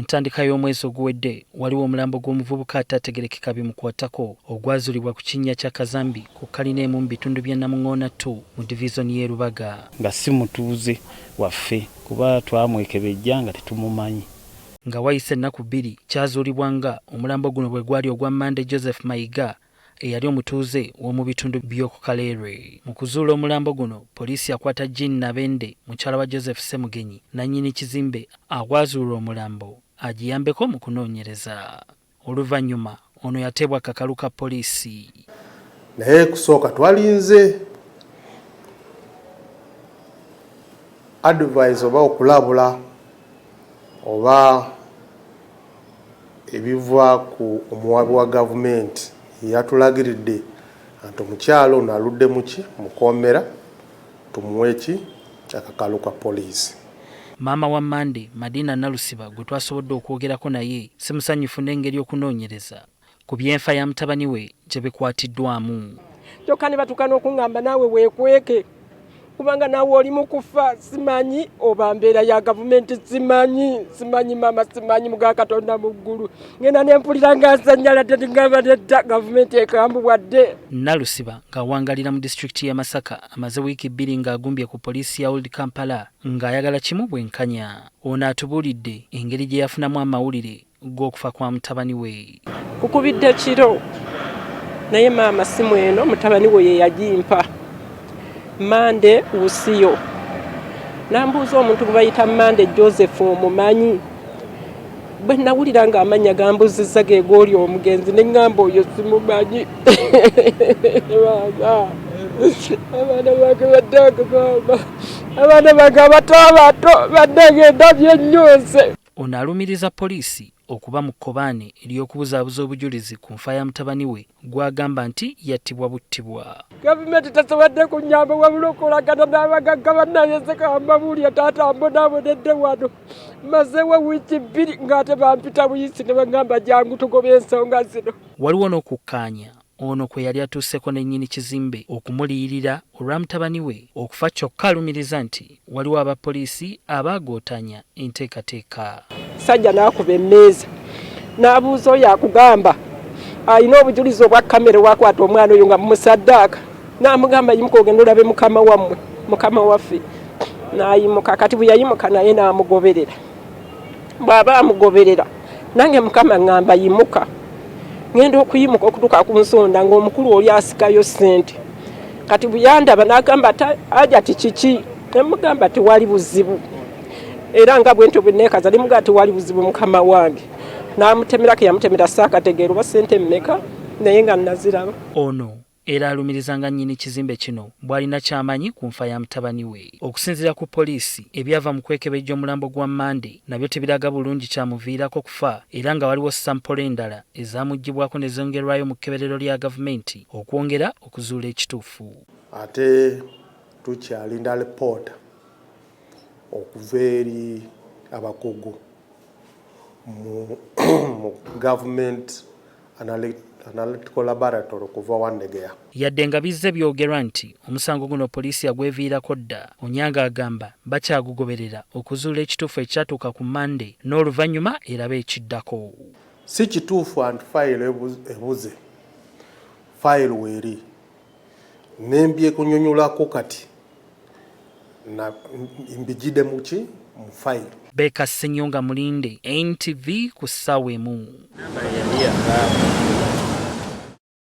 Mu ntandika y'omwezi oguwedde waliwo omulambo gw'omuvubuka atategerekeka bimukwatako ogwazuulibwa ku kinnya kya Kazambi ku kalina emu mu bitundu bya Namuŋŋoona 2 mu divizoni y'e Rubaga. Nga si mutuuze waffe kuba twamwekebejja nga tetumumanyi. Nga wayise ennaku 2 kyazuulibwa nga omulambo guno bwe gwali ogwa Mande Joseph Mayiga eyali omutuuze w'omu bitundu by'oku Kaleere. Mu kuzuula omulambo guno, poliisi yakwata Jean Nabende, mukyala wa Joseph Ssemugenyi, nannyini kizimbe agwazuula omulambo agiyambeko mu kunoonyereza. Oluvannyuma ono yateebwa kakalu ka poliisi. Naye kusooka twalinze advice oba okulabula oba ebiva ku omuwabi wa gavumenti yatulagiridde nti omukyalo ono aludde muki mukomera tumuwe ki akakalu ka poliisi. Maama wa Mande, Madina Nalusiba, gwe twasobodde okwogerako naye si musanyufu n'engeri okunoonyereza ku byenfa ya mutabani we gye bikwatiddwamu. Kyokka ne batuuka n'okuŋŋamba naawe weekweke kubanga naawe oli mu kufa, simanyi oba mbeera ya gavumenti, simanyi maama, simanyi muga Katonda mu ggulu. Ngenda ne mpulira nga nsanyala ngamba nedda gavumenti ekambuwadde. Nalusiba ng'awangalira mu disitulikiti ya Masaka amaze wiiki 2 ng'agumbye ku poliisi ya Old Kampala ng'ayagala kimu bwenkanya. Ono atubuulidde engeri gye yafunamu amawulire g'okufa kwa mutabani we. Kukubidde kiro naye maama simu eno mutabani we ye yagimpa. Mande Usiyo. Nambuuza omuntu gwe bayita Mande Joseph omumanyi. Bwe nawulira nga amanya gambuzizza ge g'oli omugenzi ne ŋŋamba oyo simumanyi. Abaana bange baddanga abaana bange abato baddagenda byennyuuse. Ono alumiriza poliisi okuba mu kkobaane ery'okubuzaabuza obujulizi ku nfa ya mutabani we gw'agamba nti yattibwa buttibwa. Gavumenti tasobodde kunnyamba wabula okolagana n'abagagga bannayeze kambabuulya taata mbonabonedde wano. Mazeewo wiiki 2 ng'ate bampita buyisi ne baŋŋamba jangu tugobe ensonga zino. Waliwo n'okukkaanya ono kwe yali atuuseko nennyini kizimbe okumuliyirira olwa mutabani we okufa, kyokka alumiriza nti waliwo abapoliisi abaagootanya enteekateeka. Sajja n'akuba emmeeza n'abuuza oyo akugamba alina obujulizi obwa kamera wakwata omwana oyo nga mumusaddaaka. N'amugamba yimuka ogenda olabe mukama wammwe, mukama waffe. N'ayimuka, kati bwe yayimuka naye n'amugoberera. Bw'aba amugoberera nange mukama ŋŋamba yimuka. Ngenda okuyimuka okutuuka ku nsonda ng'omukulu oli asikayo ssente. Kati bwe yandaba n'agamba aja ti kiki, ne mugamba tewali buzibu. Era nga bwentyo bwe neekaza ne mugamba tewali buzibu mukama wange. N'amutemerako yamutemera saakategeera oba ssente mmeka naye nga naziraba. Ono era alumiriza nga nnyini kizimbe kino bw'alina ky'amanyi ku nfa ya mutabani we. Okusinziira ku poliisi, ebyava mu kwekebejja omulambo gwa Mande nabyo tebiraga bulungi kyamuviirako kufa, era nga waliwo sampolo endala ezaamuggibwako ne zongerwayo mu kkeberero lya gavumenti okwongera okuzuula ekituufu. Ate tukyalinda lipoota okuva eri abakugu mu Government Analytical Laboratory okuva Wandegeya. Yadde nga bizze byogerwa nti omusango guno poliisi yagweviirako dda, Onyango agamba bakyagugoberera okuzuula ekituufu ekyatuuka ku Mande n'oluvannyuma eraba ekiddako. Si kituufu anti fayiro ebuze, fayiro weeri nembye kunyonyolako kati mbijjidde muki mu fayiro. Beka Ssenyonga Mulinde, NTV ku ssaawa emu.